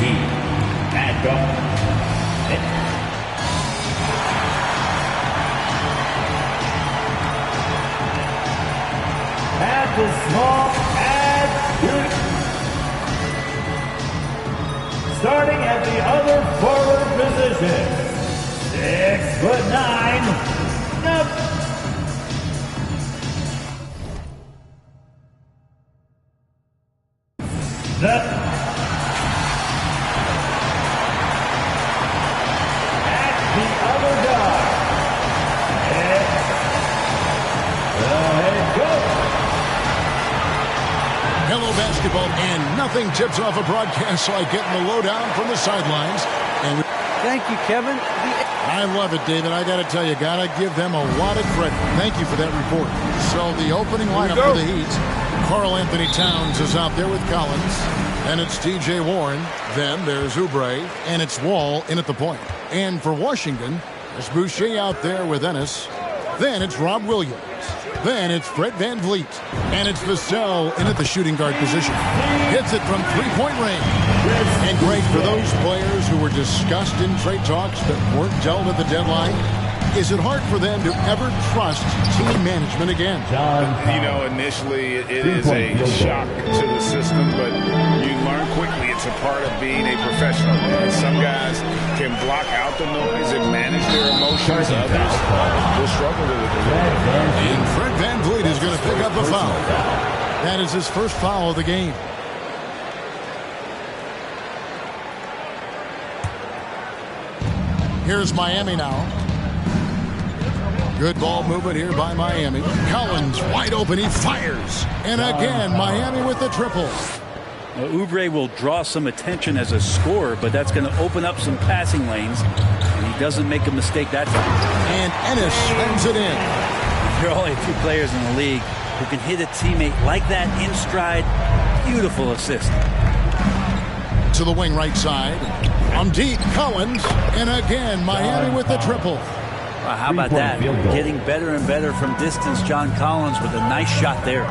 team. And go. At the small and starting at the other forward position, 6'9", at the other guard, the head coach. Hello, basketball, and nothing tips off a broadcast like getting the lowdown from the sidelines. And thank you, Kevin. I love it, David. I got to tell you, got to give them a lot of credit. Thank you for that report. So the opening lineup for the Heat, Karl Anthony Towns is out there with Collins, and it's T.J. Warren. Then there's Oubre, and it's Wall in at the point. And for Washington, there's Boucher out there with Ennis. Then it's Rob Williams. Then it's Fred VanVleet. And it's Vassell in at the shooting guard position. Hits it from three-point range. And great for those players who were discussed in trade talks but weren't dealt at the deadline. Is it hard for them to ever trust team management again? You know, initially it is a shock to the system, but you learn quickly it's a part of being a professional. Some guys can block out the noise and manage their emotions. Others will struggle with it. And Fred VanVleet is going to pick up the foul. That is his first foul of the game. Here's Miami now. Good ball movement here by Miami. Collins wide open. He fires. And again, Miami with the triple. Well, Oubre will draw some attention as a scorer, but that's going to open up some passing lanes. And he doesn't make a mistake that time. And Ennis slams it in. There are only a few players in the league who can hit a teammate like that in stride. Beautiful assist. To the wing right side. On deep, Collins. And again, Miami with the triple. Well, how about that? Getting better and better from distance. John Collins with a nice shot there.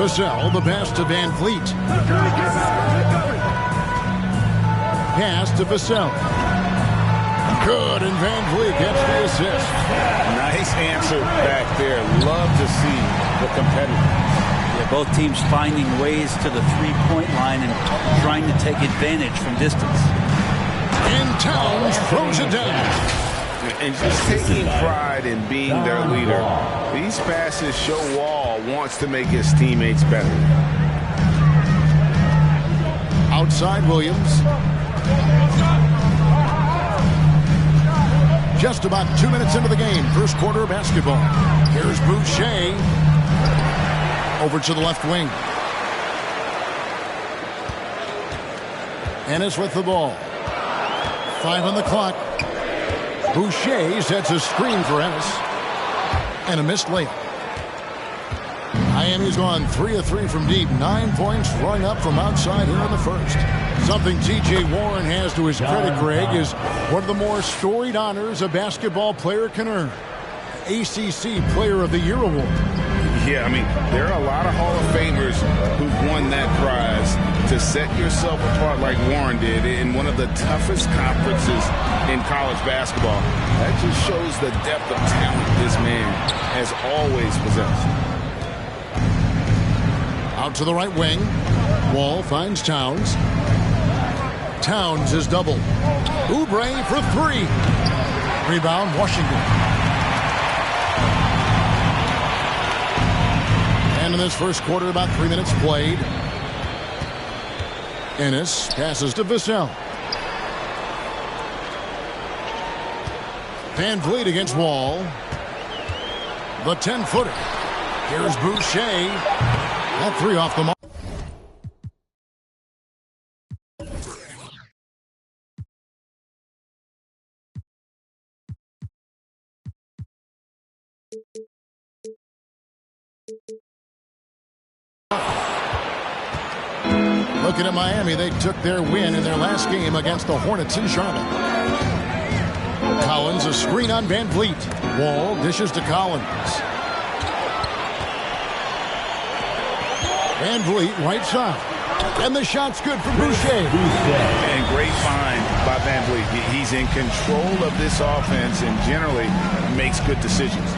Vassell, the pass to VanVleet. Pass to Vassell. Good, and VanVleet gets the assist. Nice answer back there. Love to see the competitive. Yeah, both teams finding ways to the three-point line and trying to take advantage from distance. And Towns throws it down. And just taking pride in being their leader. These passes show Wall wants to make his teammates better. Outside Williams. Just about 2 minutes into the game. First quarter of basketball. Here's Boucher. Over to the left wing. Ennis with the ball. 5 on the clock. Boucher sets a screen for Ennis. And a missed layup. Miami's gone 3 of 3 from deep. 9 points throwing up from outside here in the first. Something T.J. Warren has to his credit, Greg, is one of the more storied honors a basketball player can earn. ACC Player of the Year award. Yeah, I mean, there are a lot of Hall of Famers who've won that prize. To set yourself apart like Warren did in one of the toughest conferences in college basketball, that just shows the depth of talent this man has always possessed. Out to the right wing. Wall finds Towns. Towns is doubled. Oubre for 3. Rebound, Washington. And in this first quarter, about 3 minutes played. Ennis passes to Vassell. VanVleet against Wall. The 10-footer. Here's Boucher. That 3 off the mark. Looking at Miami, they took their win in their last game against the Hornets in Charlotte. Collins, a screen on VanVleet. Wall dishes to Collins. VanVleet, right side. And the shot's good for Boucher. And great find by Van Vliet. He's in control of this offense and generally makes good decisions.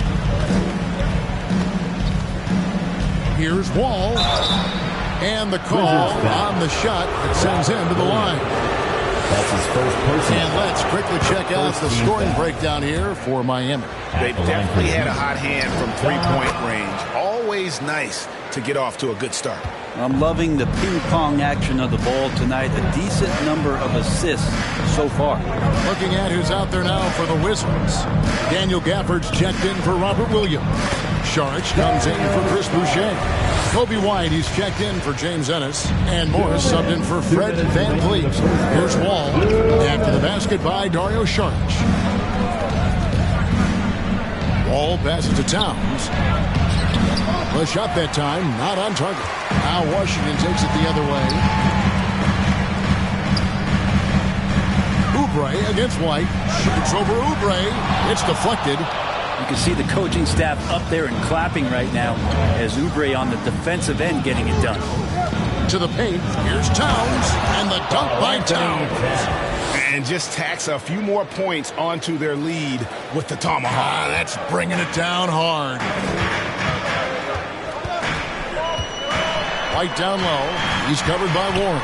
Here's Wall. And the call on the shot that sends him to the line. That's his first person. And let's quickly check out the scoring breakdown here for Miami. They've definitely had a hot hand from three-point range. Always nice to get off to a good start. I'm loving the ping-pong action of the ball tonight. A decent number of assists so far. Looking at who's out there now for the Wizards. Daniel Gafford's checked in for Robert Williams. Saric comes in for Chris Boucher. Kobe White, he's checked in for James Ennis. And Morris subbed in for Fred Van Vliet. Here's Wall. After the basket by Dario Saric. Wall passes to Towns. The shot that time, not on target. Now Washington takes it the other way. Oubre against White. Shoots over Oubre. It's deflected. You can see the coaching staff up there and clapping right now as Oubre on the defensive end getting it done. To the paint. Here's Towns. And the dunk by Towns. And just tacks a few more points onto their lead with the tomahawk. That's bringing it down hard. White down low. He's covered by Warren.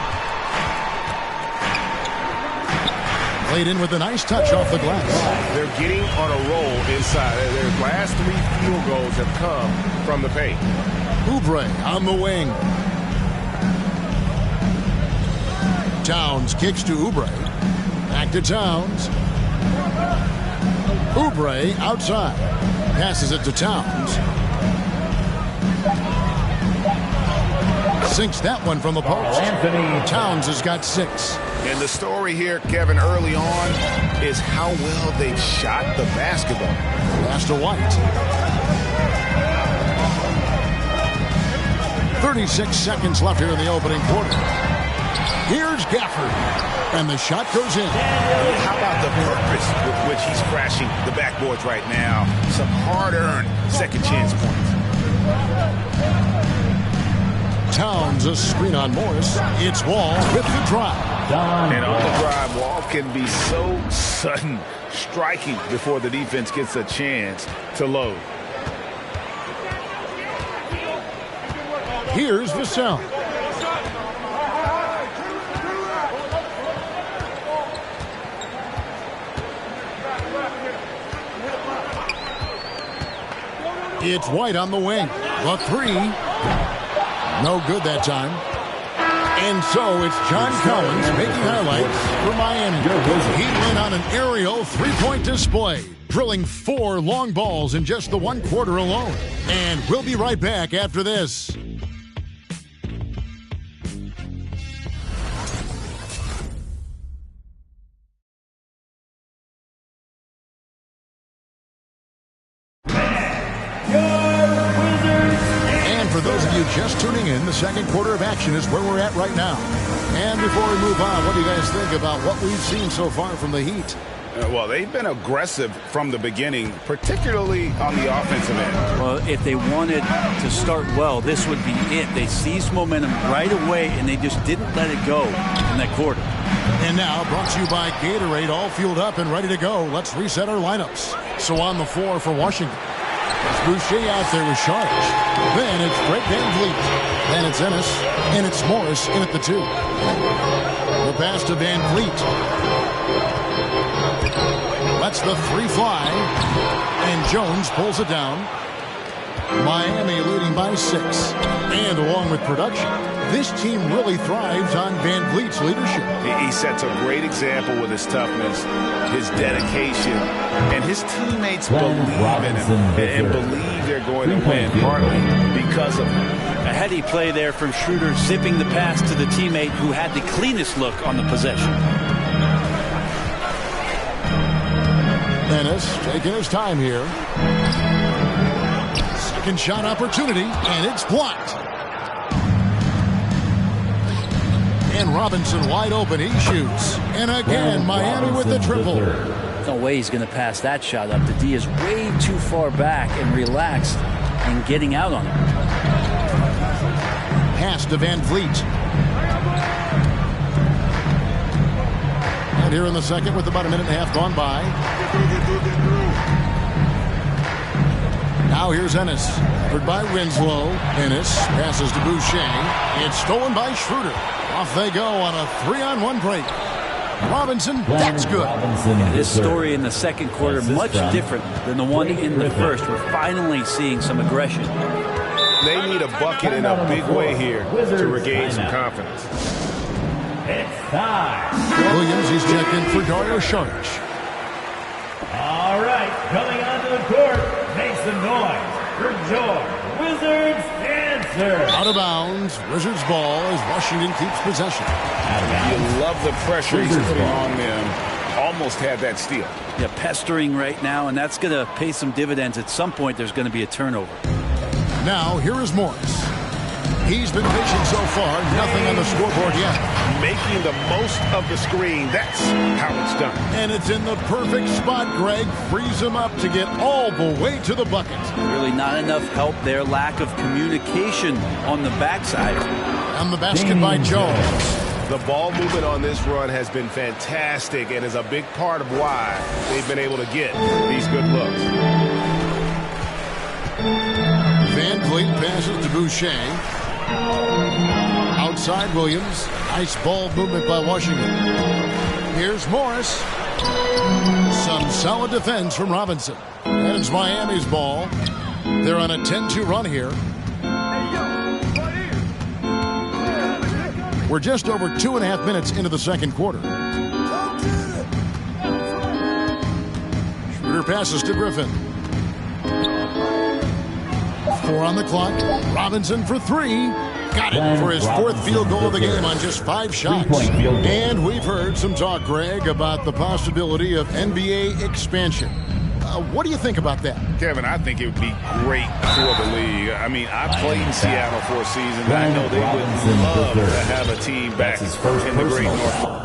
Played in with a nice touch off the glass. They're getting on a roll inside. Their last 3 field goals have come from the paint. Oubre on the wing. Towns kicks to Oubre. Back to Towns. Oubre outside. Passes it to Towns. Sinks that one from the post. Towns has got 6. And the story here, Kevin, early on is how well they've shot the basketball. Pass to White. 36 seconds left here in the opening quarter. Here's Gafford. And the shot goes in. How about the purpose with which he's crashing the backboards right now? Some hard-earned second chance points. Towns a screen on Morris. It's Wall with the drive. And on the drive, Wall can be so sudden, striking before the defense gets a chance to load. Here's Vassell. It's White on the wing. The 3. No good that time. And so it's John Collins making highlights for Miami. He went on an aerial 3-point display, drilling 4 long balls in just the 1 quarter alone. And we'll be right back after this. Just tuning in, the second quarter of action is where we're at right now. And before we move on, what do you guys think about what we've seen so far from the Heat? Well, they've been aggressive from the beginning, particularly on the offensive end. Well, if they wanted to start well, this would be it. They seized momentum right away, and they just didn't let it go in that quarter. And now, brought to you by Gatorade, all fueled up and ready to go. Let's reset our lineups. So on the floor for Washington. It's Boucher out there with Saric. Then it's Fred Van Vliet. Then it's Ennis. And it's Morris in at the 2. The pass to Van Vliet. Lets the 3 fly. And Jones pulls it down. Miami leading by 6. And along with production, this team really thrives on Van Vliet's leadership. He sets a great example with his toughness, his dedication, and his teammates believe in him and believe they're going to win, partly because of him. A heady play there from Schroeder, zipping the pass to the teammate who had the cleanest look on the possession. Ennis taking his time here. Second shot opportunity, and it's blocked. And Robinson wide open, he shoots. And again, Miami with the triple. No way he's going to pass that shot up. The D is way too far back and relaxed and getting out on him. Pass to Van Vliet. And here in the second with about a minute and a half gone by. Now here's Ennis. Covered by Winslow. Ennis passes to Boucher. It's stolen by Schroeder. Off they go on a 3-on-1 break. Robinson, that's good. This story in the second quarter much different than the one in the first. We're finally seeing some aggression. They need a bucket in a big way here to regain some confidence. It's time. Williams, he's checked in for Dario Saric. All right, coming onto the court, make some noise for your Wizards answer. Out of bounds, Wizards ball as Washington keeps possession. You love the pressure he's putting on them. Almost had that steal. Yeah, pestering right now, and that's going to pay some dividends. At some point, there's going to be a turnover. Now, here is Morris. He's been patient so far. Nothing on the scoreboard yet. Making the most of the screen. That's how it's done. And it's in the perfect spot, Greg. Frees him up to get all the way to the bucket. Really not enough help there. Lack of communication on the backside. And the basket by Jones. The ball movement on this run has been fantastic and is a big part of why they've been able to get these good looks. Van Vliet passes to Boucher. Outside Williams. Nice ball movement by Washington. Here's Morris. Some solid defense from Robinson. And it's Miami's ball. They're on a 10-2 run here. We're just over 2.5 minutes into the second quarter. Schroeder passes to Griffin. 4 on the clock. Robinson for 3. Got it for his 4th field goal of the game on just 5 shots. And we've heard some talk, Greg, about the possibility of NBA expansion. What do you think about that? Kevin, I think it would be great for the league. I mean, I played in Seattle for a season, and I know they would love to have a team back in the Great North.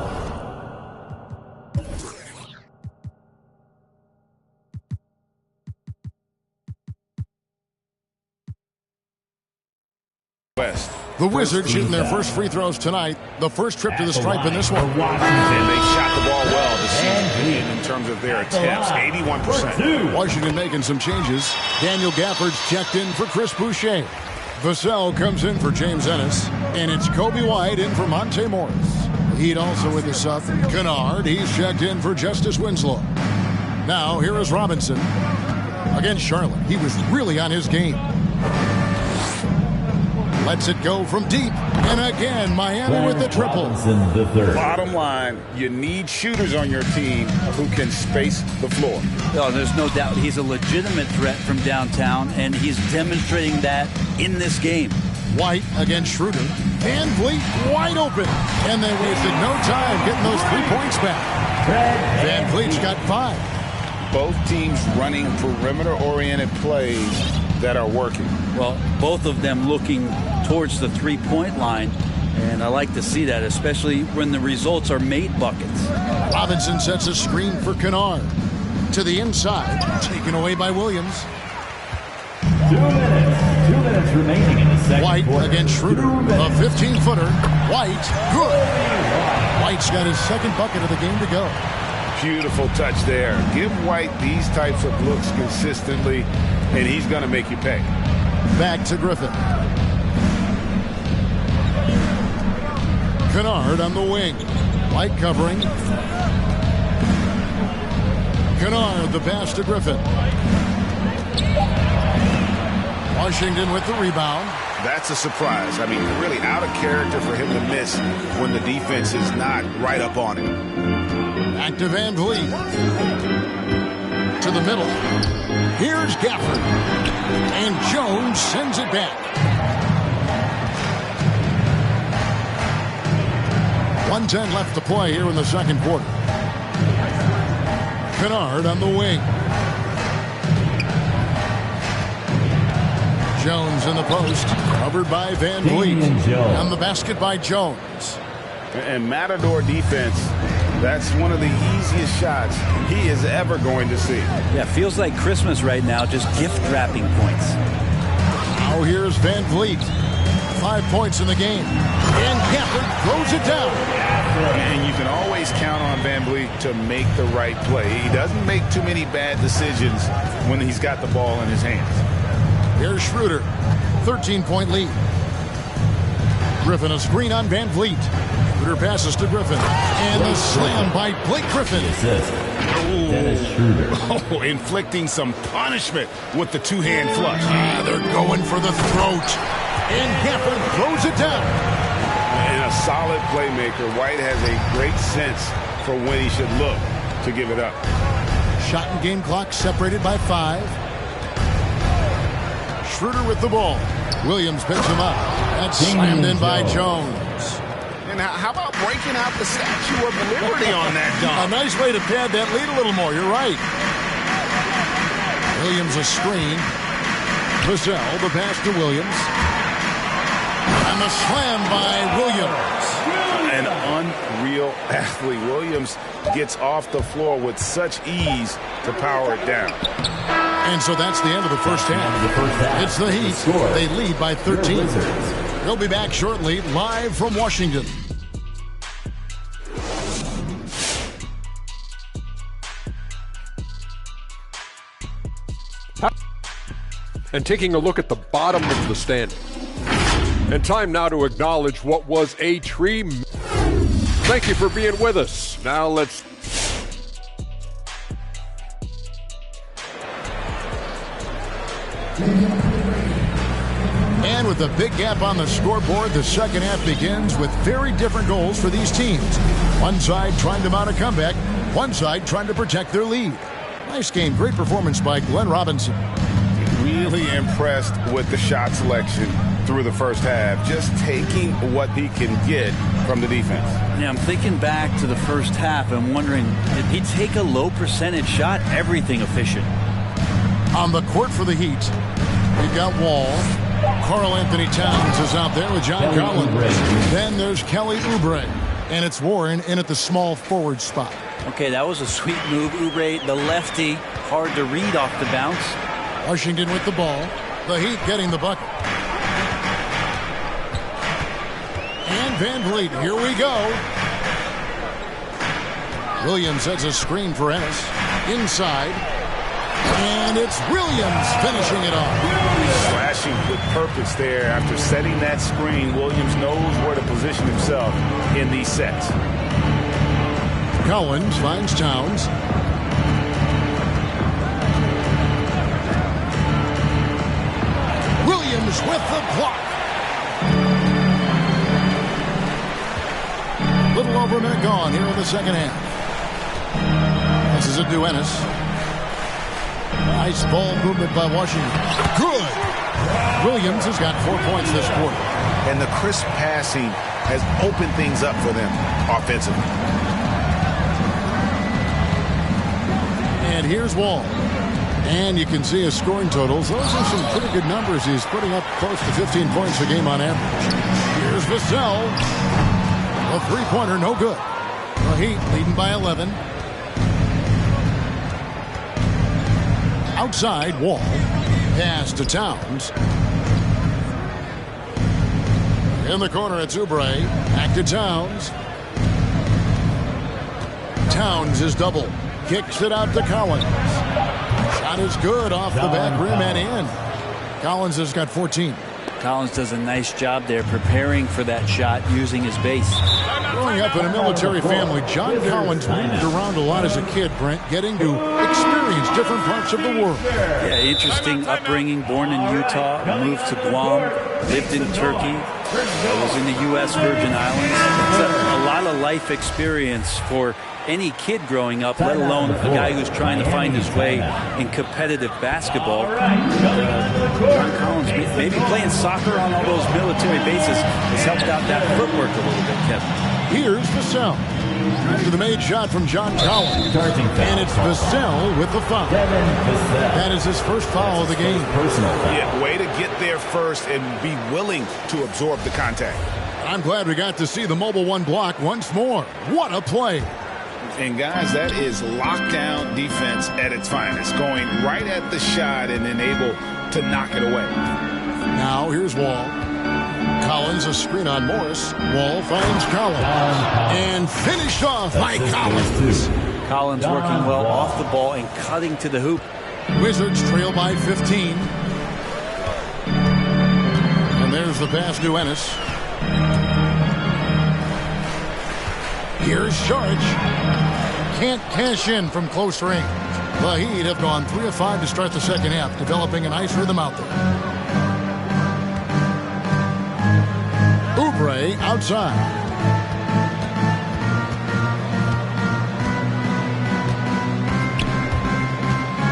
West. The Wizards shooting their first free throws tonight. The first trip to the stripe in this one. And they shot the ball well this season in terms of their attempts, 81%. Washington making some changes. Daniel Gafford's checked in for Chris Boucher. Vassell comes in for James Ennis. And it's Kobe White in for Monte Morris. Heat also with the sub. Kennard, he's checked in for Justice Winslow. Now, here is Robinson. Against Charlotte, he was really on his game. Lets it go from deep. And again, Miami with the triple. Bottom line, you need shooters on your team who can space the floor. Oh, there's no doubt he's a legitimate threat from downtown, and he's demonstrating that in this game. White against Schroeder. Van Vliet wide open. And they wasted no time getting those 3 points back. Van Vliet's got 5. Both teams running perimeter-oriented plays that are working. Well, both of them looking towards the three-point line, and I like to see that, especially when the results are made buckets. Robinson sets a screen for Kennard. To the inside, taken away by Williams. 2 minutes. 2 minutes remaining in the second White quarter. against Schroeder. A 15-footer. White, good. White's got his second bucket of the game to go. Beautiful touch there. Give White these types of looks consistently, and he's going to make you pay. Back to Griffin. Kennard on the wing. White covering. Kennard, the pass to Griffin. Washington with the rebound. That's a surprise. I mean, really out of character for him to miss when the defense is not right up on him. Back to Van Vliet. To the middle. Here's Gafford. And Jones sends it back. 1:10 left to play here in the second quarter. Kennard on the wing. Jones in the post. Covered by Van Vliet. And the basket by Jones. And Matador defense, that's one of the easiest shots he is ever going to see. Yeah, feels like Christmas right now, just gift wrapping points. Now here's Van Vliet. 5 points in the game. And Gafford throws it down. And you can always count on Van Vliet to make the right play. He doesn't make too many bad decisions when he's got the ball in his hands. Here's Schroeder, 13-point lead. Griffin a screen on Van Vliet. Schroeder passes to Griffin. And the slam by Blake Griffin. Oh, inflicting some punishment with the two-hand flush. They're going for the throat. And Gafford throws it down. And a solid playmaker. White has a great sense for when he should look to give it up. Shot and game clock separated by 5. Schroeder with the ball. Williams picks him up. That's slammed in by Jones. And how about breaking out the Statue of Liberty on that dunk? A nice way to pad that lead a little more. You're right. Williams a screen. Vassell, the pass to Williams. And the slam by Williams. An unreal athlete. Williams gets off the floor with such ease to power it down. And so that's the end of the first half. It's the Heat. They lead by 13. They'll be back shortly, live from Washington. And taking a look at the bottom of the standing. And time now to acknowledge what was a tree. Thank you for being with us. Now let's... And with a big gap on the scoreboard, the second half begins with very different goals for these teams. One side trying to mount a comeback, one side trying to protect their lead. Nice game, great performance by Glenn Robinson. Really impressed with the shot selection through the first half, just taking what he can get from the defense. Yeah, I'm thinking back to the first half and wondering, did he take a low percentage shot? Everything efficient. On the court for the Heat, we've got Wall. Karl Anthony Towns is out there with John Collins. Then there's Kelly Oubre. And it's Warren in at the small forward spot. Okay, that was a sweet move. Oubre, the lefty, hard to read off the bounce. Washington with the ball. The Heat getting the bucket. And Van Vliet, here we go. Williams sets a screen for Ennis. Inside. And it's Williams finishing it off. Slashing with purpose there. After setting that screen, Williams knows where to position himself in these sets. Collins finds Towns. Williams with the block. Little over a minute gone here in the second half. This is a Ennis. Nice ball movement by Washington. Good. Williams has got 4 points this quarter. And the crisp passing has opened things up for them offensively. And here's Wall. And you can see his scoring totals. Those are some pretty good numbers. He's putting up close to 15 points a game on average. Here's Vassell. A three-pointer, no good. The Heat leading by 11. Outside, Wall. Pass to Towns. In the corner, it's Oubre. Back to Towns. Towns is double. Kicks it out to Collins. Shot is good off the back rim and in. Collins has got 14. Collins does a nice job there preparing for that shot using his base. Growing up in a military family, John Collins moved around a lot as a kid, Brent, getting to experience different parts of the world. Yeah, interesting upbringing, born in Utah, moved to Guam, lived in Turkey, was in the U.S. Virgin Islands. It's a lot of life experience for any kid growing up, let alone a guy who's trying to find his way in competitive basketball. John Collins, maybe playing soccer on all those military bases has helped out that footwork a little bit, Kevin. Here's Vassell. After the made shot from John Collins. And it's Vassell with the foul. That is his first foul of the game. Yeah, way to get there first and be willing to absorb the contact. I'm glad we got to see the mobile one block once more. What a play. And guys, that is lockdown defense at its finest. Going right at the shot and then able to knock it away. Now here's Wall. Collins, a screen on Morris. Wall finds Collins. And finished off by Collins. Collins working well off the ball and cutting to the hoop. Wizards trail by 15. And there's the pass to Ennis. Here's Sharch. Can't cash in from close range. The Heat have gone 3 of 5 to start the second half, developing a nice rhythm out there. Oubre outside.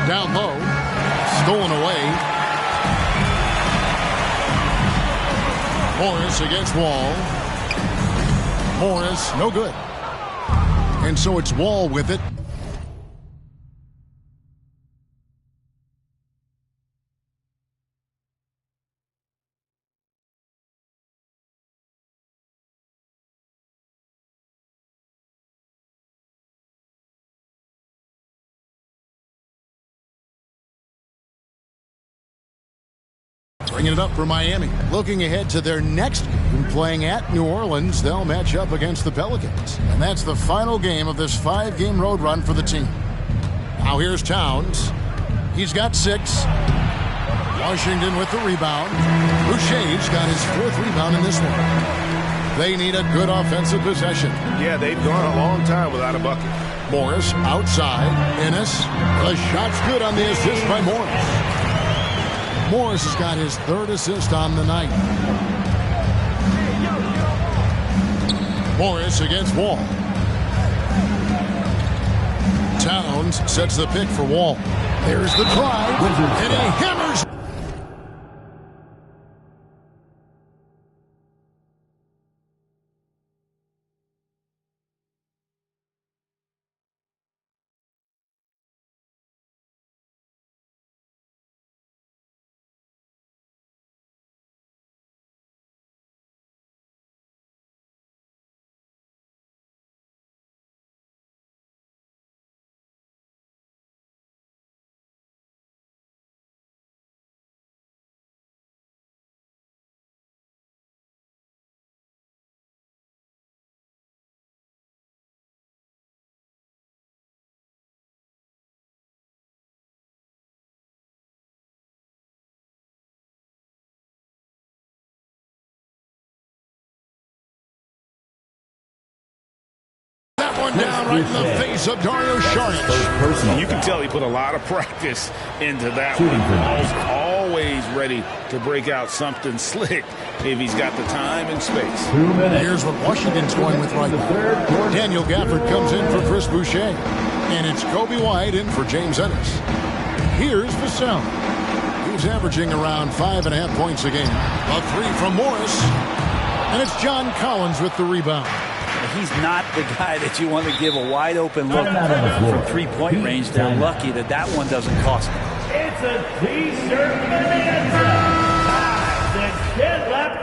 Down low. Stolen away. Morris against Wall. Morris, no good. And so it's Wall with it. Bringing it up for Miami. Looking ahead to their next game, playing at New Orleans, they'll match up against the Pelicans. And that's the final game of this 5-game road run for the team. Now here's Towns. He's got 6. Washington with the rebound. Boucher's got his 4th rebound in this one. They need a good offensive possession. Yeah, they've gone a long time without a bucket. Morris outside. Ennis. The shot's good on the assist by Morris. Morris has got his 3rd assist on the night. Morris against Wall. Towns sets the pick for Wall. There's the drive, and he hammers. One down right in the face of Dario Saric. You can tell he put a lot of practice into that one. He's always ready to break out something slick if he's got the time and space. 2 minutes. Here's what Washington's going with right now. Daniel Gafford comes in for Chris Boucher. And it's Kobe White in for James Ennis. Here's Vassell. He's averaging around 5.5 points a game. A 3 from Morris. And it's John Collins with the rebound. He's not the guy that you want to give a wide open look from 3-point range. They're lucky that that one doesn't cost them. It's a T-shirt bonanza. 5, 6, 10 left.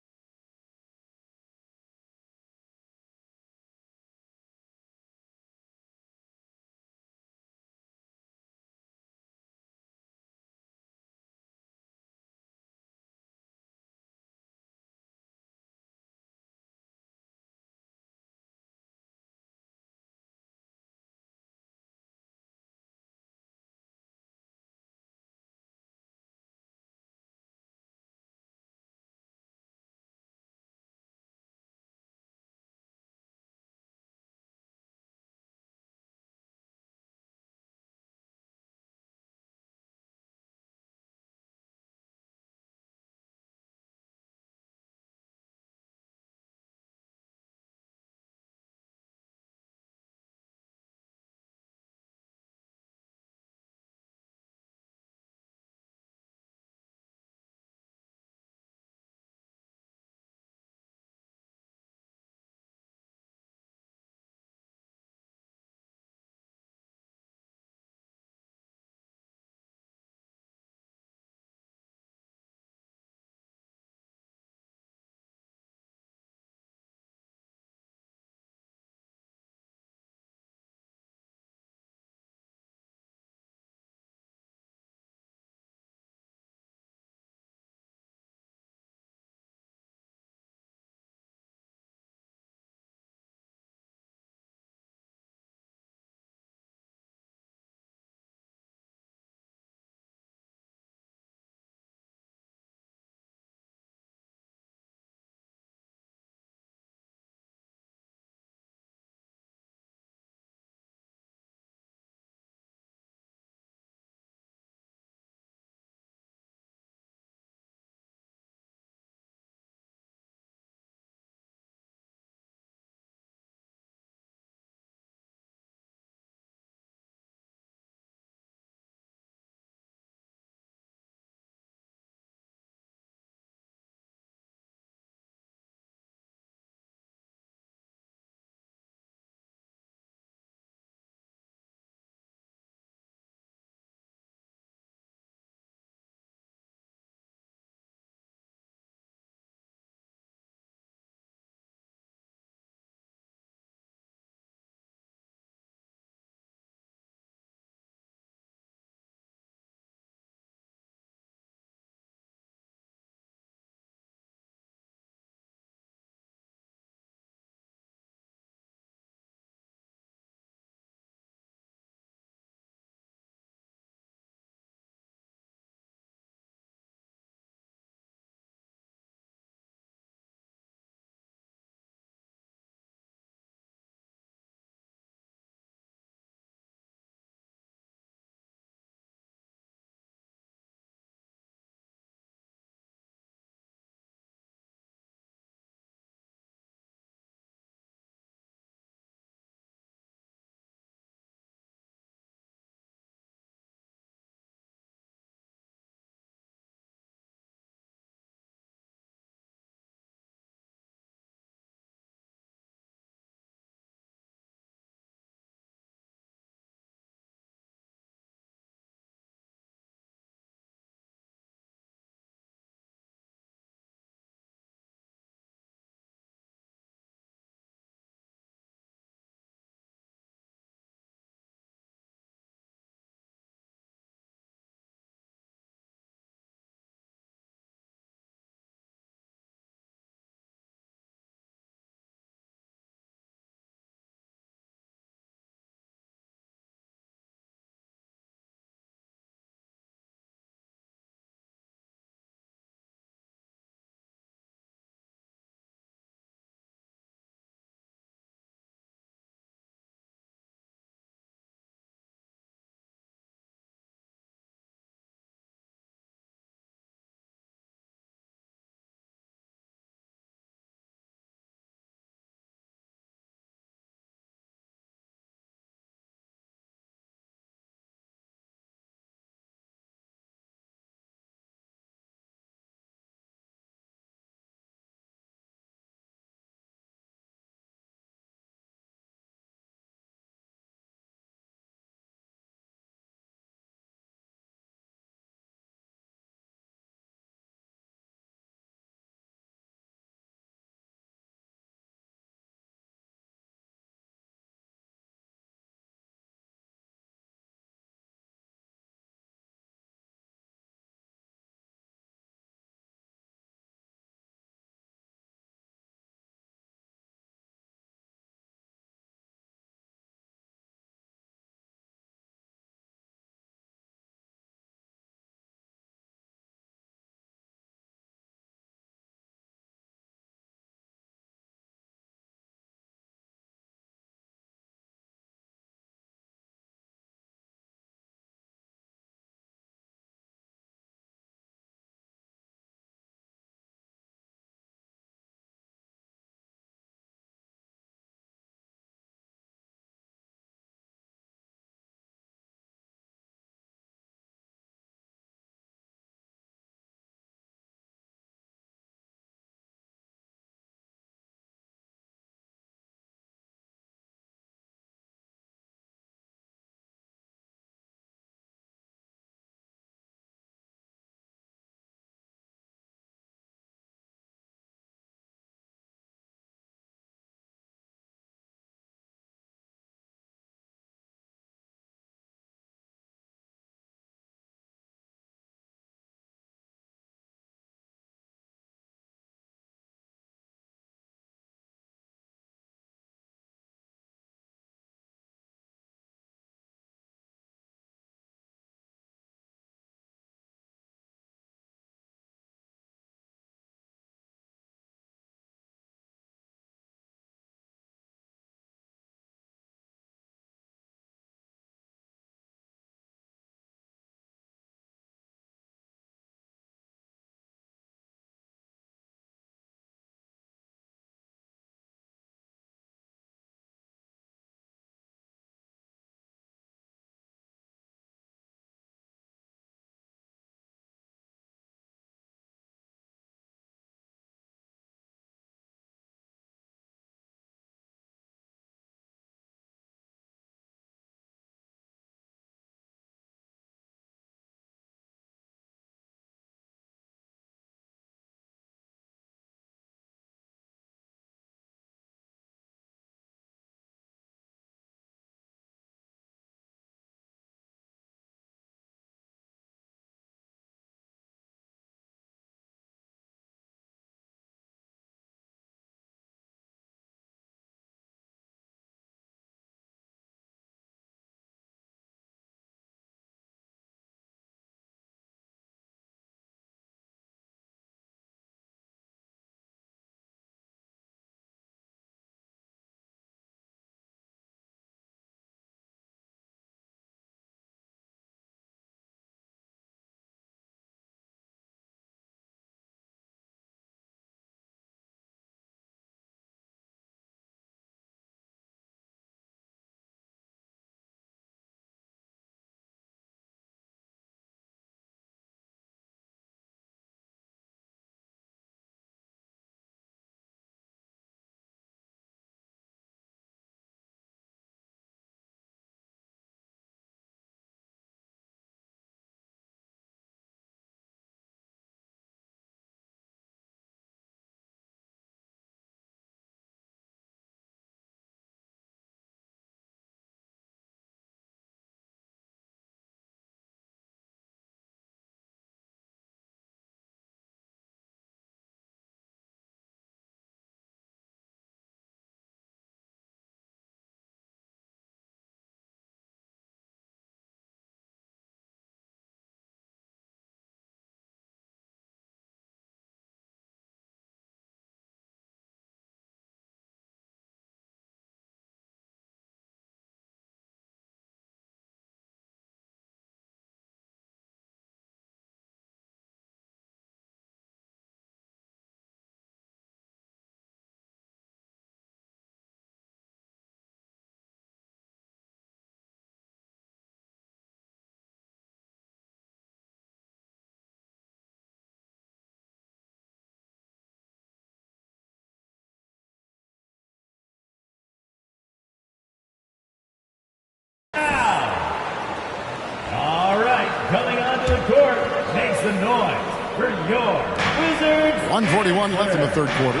onto the court makes the noise for your Wizards. 1:41 left in the third quarter.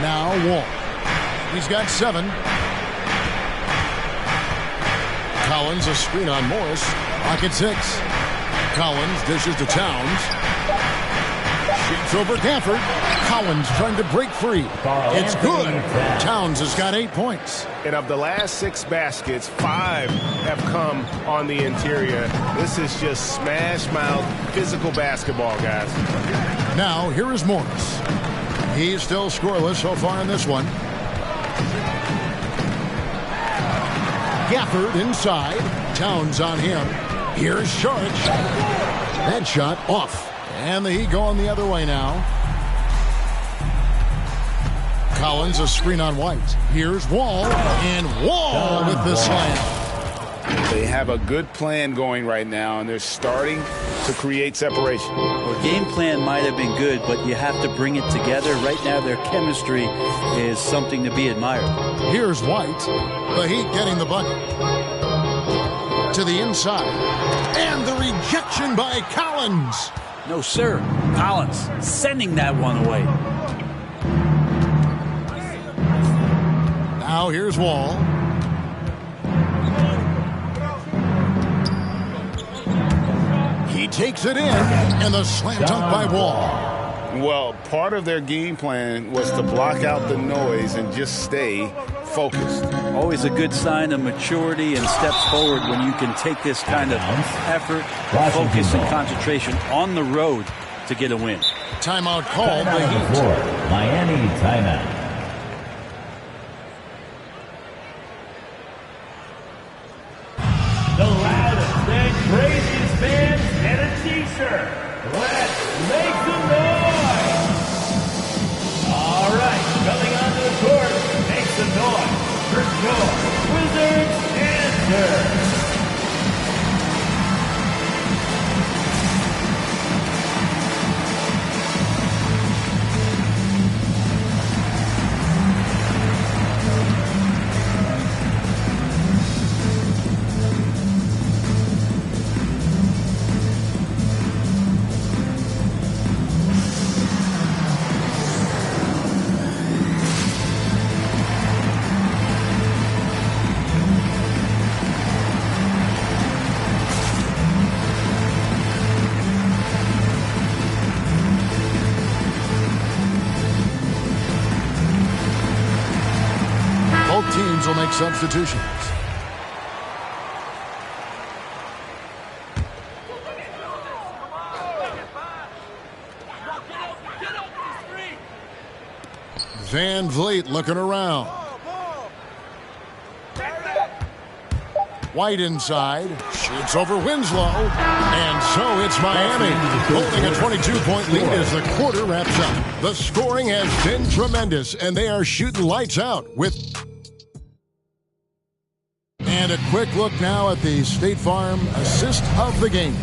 Now Wall. He's got 7. Collins, a screen on Morris. Pocket 6. Collins dishes to Towns. Shoots over Gafford. Collins trying to break free. It's good. Towns has got 8 points. And of the last 6 baskets, 5 have come on the interior. This is just smash mouth physical basketball, guys. Now here is Morris. He's still scoreless so far in this one. Gafford inside. Towns on him. Here's Sharich. That shot off. And the Heat going the other way now. Collins, a screen on White. Here's Wall. And Wall with the slam. They have a good plan going right now, and they're starting to create separation. Well, game plan might have been good, but you have to bring it together. Right now, their chemistry is something to be admired. Here's White. The Heat getting the bucket. To the inside. And the rejection by Collins. No, sir. Collins sending that one away. Now here's Wall. He takes it in, and the slam dunk by Wall. Well, part of their game plan was to block out the noise and just stay focused. Always a good sign of maturity and steps forward when you can take this kind of effort, focus, and concentration on the road to get a win. Timeout called the Heat. Miami timeout. The loudest and craziest fans and a t-shirt. Let's make some noise. All right, coming onto the court, make some noise for your Wizards answer. Both teams will make substitutions. Van Vliet looking around. White inside. Shoots over Winslow. And so it's Miami holding a 22-point lead as the quarter wraps up. The scoring has been tremendous, and they are shooting lights out with... And a quick look now at the State Farm assist of the game.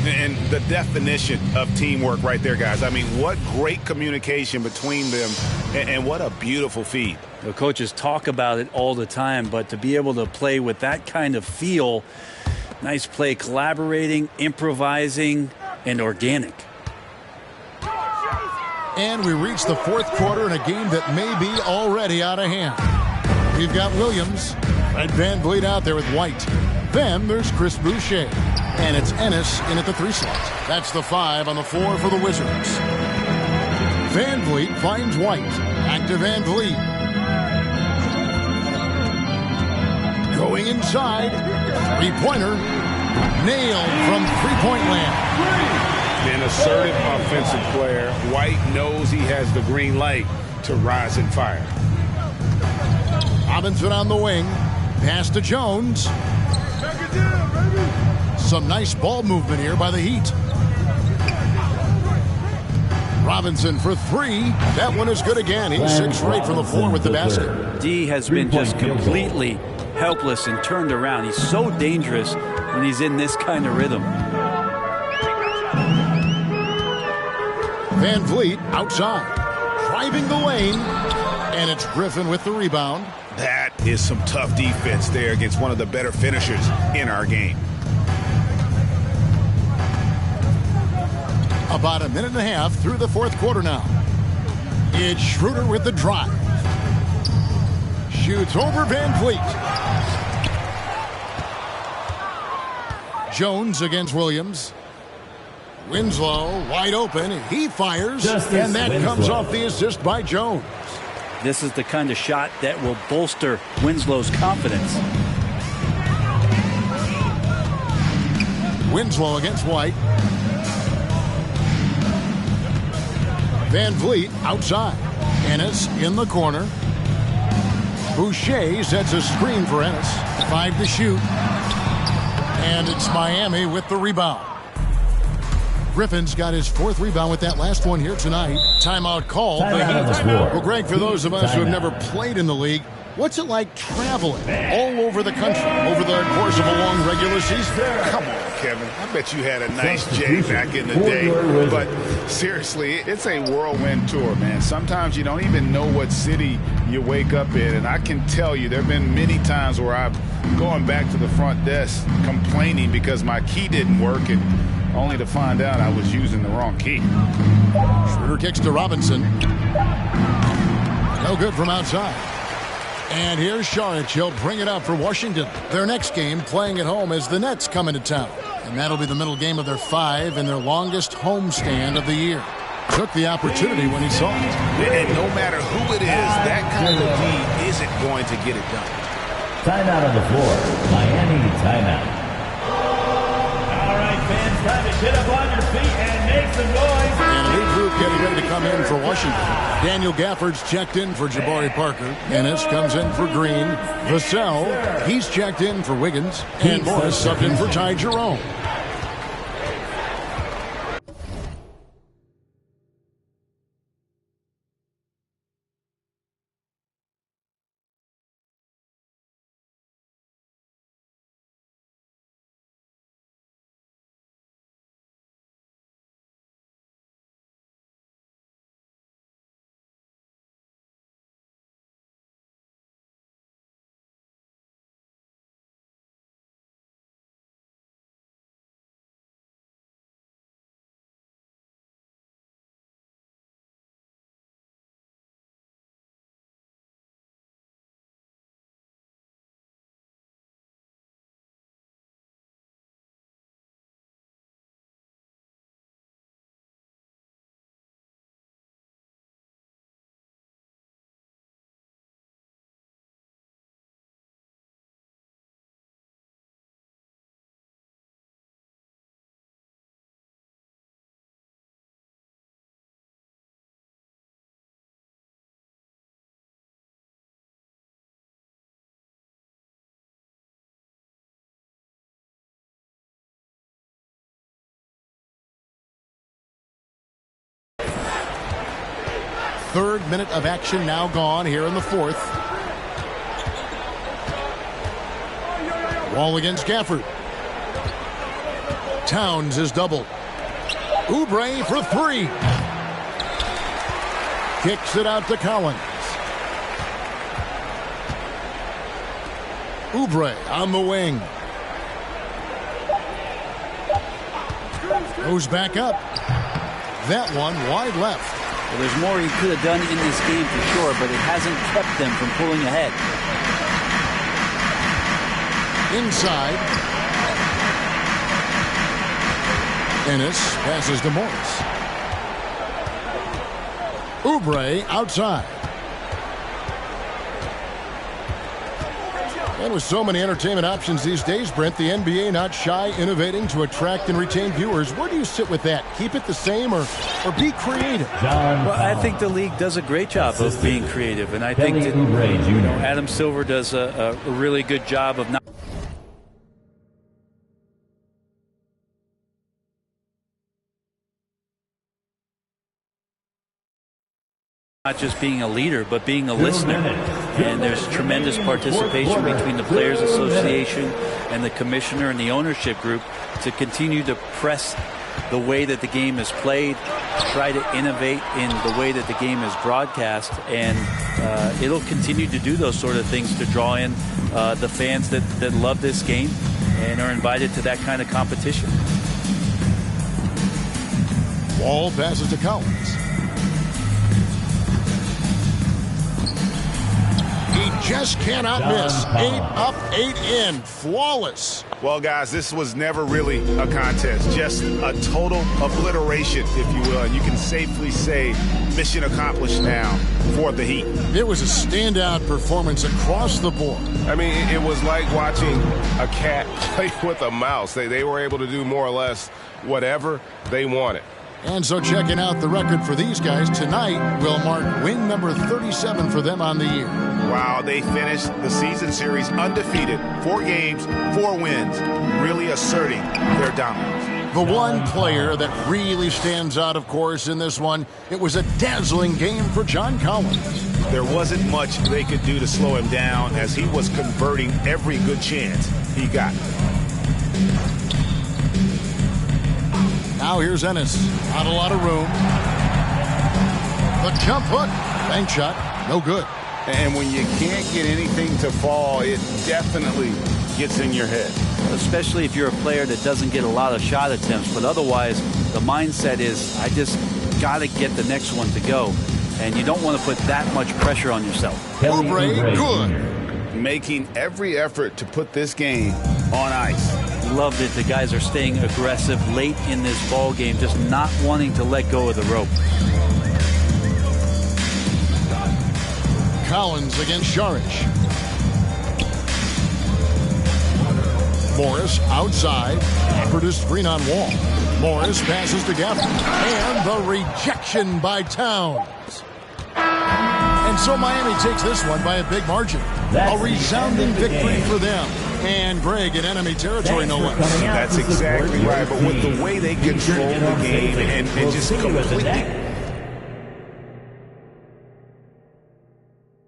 And the definition of teamwork right there, guys. I mean, what great communication between them, and what a beautiful feed. The coaches talk about it all the time, but to be able to play with that kind of feel, nice play, collaborating, improvising, and organic. And we reach the fourth quarter in a game that may be already out of hand. We've got Williams and Van Vliet out there with White. Then there's Chris Boucher. And it's Ennis in at the 3 slot. That's the 5 on the 4 for the Wizards. Van Vliet finds White. Back to Van Vliet. Going inside. Three-pointer. Nailed from three-point land. An assertive offensive player. White knows he has the green light to rise and fire. Robinson on the wing. Pass to Jones. Some nice ball movement here by the Heat. Robinson for 3. That one is good again. He's 6 for 8 from the floor with the basket. D has been just completely helpless and turned around. He's so dangerous when he's in this kind of rhythm. Van Vliet outside. Driving the lane. And it's Griffin with the rebound. That is some tough defense there against one of the better finishers in our game. About a minute and a half through the fourth quarter now. It's Schroeder with the drive. Shoots over Van Vliet. Jones against Williams. Winslow wide open. He fires, and that comes off the assist by Jones. This is the kind of shot that will bolster Winslow's confidence. Winslow against White. Van Vliet outside. Ennis in the corner. Boucher sets a screen for Ennis. 5 to shoot. And it's Miami with the rebound. Griffin's got his 4th rebound with that last one here tonight. Timeout called. Well, Greg, for those of us who have never played in the league, what's it like traveling all over the country over the course of a long regular season? Come on, Kevin. I bet you had a nice J back in the day. But seriously, it's a whirlwind tour, man. Sometimes you don't even know what city you wake up in. And I can tell you there have been many times where I've gone back to the front desk complaining because my key didn't work, and only to find out I was using the wrong key. Schroeder kicks to Robinson. No good from outside. And here's Saric. He'll bring it up for Washington. Their next game playing at home as the Nets come into town. And that'll be the middle game of their 5 and their longest homestand of the year. Took the opportunity when he saw it. And no matter who it is, that kind of lead isn't going to get it done. Timeout on the floor. Miami timeout. All right, fans, time to get up on your feet and make some noise. And a new group getting ready to come in for Washington. Daniel Gafford's checked in for Jabari Parker. Ennis comes in for Green. Vassell, he's checked in for Wiggins. And Morris subbed in for Ty Jerome. Third minute of action now gone here in the 4th. Wall against Gafford. Towns is doubled. Oubre for 3. Kicks it out to Collins. Oubre on the wing. Goes back up. That one wide left. Well, there's more he could have done in this game for sure, but it hasn't kept them from pulling ahead. Inside. Ennis passes to Morris. Oubre outside. And with so many entertainment options these days, Brent, the NBA not shy, innovating to attract and retain viewers. Where do you sit with that? Keep it the same or be creative? Well, I think the league does a great job of being creative, and I think that Adam Silver does a really good job of not just being a leader, but being a listener. And there's tremendous participation between the Players Association and the commissioner and the ownership group to continue to press the way that the game is played, try to innovate in the way that the game is broadcast, and it'll continue to do those sort of things to draw in the fans that love this game and are invited to that kind of competition. Ball passes to Collins. He just cannot miss. 8 up, 8 in. Flawless. Well, guys, this was never really a contest. Just a total obliteration, if you will. And you can safely say mission accomplished now for the Heat. It was a standout performance across the board. I mean, it was like watching a cat play with a mouse. They were able to do more or less whatever they wanted. And so checking out the record for these guys tonight will mark win number 37 for them on the year. Wow, they finished the season series undefeated. 4 games, 4 wins, really asserting their dominance. The one player that really stands out, of course, in this one, it was a dazzling game for John Collins. There wasn't much they could do to slow him down as he was converting every good chance he got. Now here's Ennis. Not a lot of room. The jump hook. Bank shot. No good. And when you can't get anything to fall, it definitely gets in your head. Especially if you're a player that doesn't get a lot of shot attempts. But otherwise, the mindset is, I just got to get the next one to go. And you don't want to put that much pressure on yourself. Oubre, good. Making every effort to put this game on ice. Love that the guys are staying aggressive late in this ball game, just not wanting to let go of the rope. Collins against Saric. Morris outside. Produced screen on Wall. Morris passes to Gaffney. And the rejection by Towns. And so Miami takes this one by a big margin. A resounding victory for them. And Greg in enemy territory, no less. That's exactly right. But with the way they control the game and just completely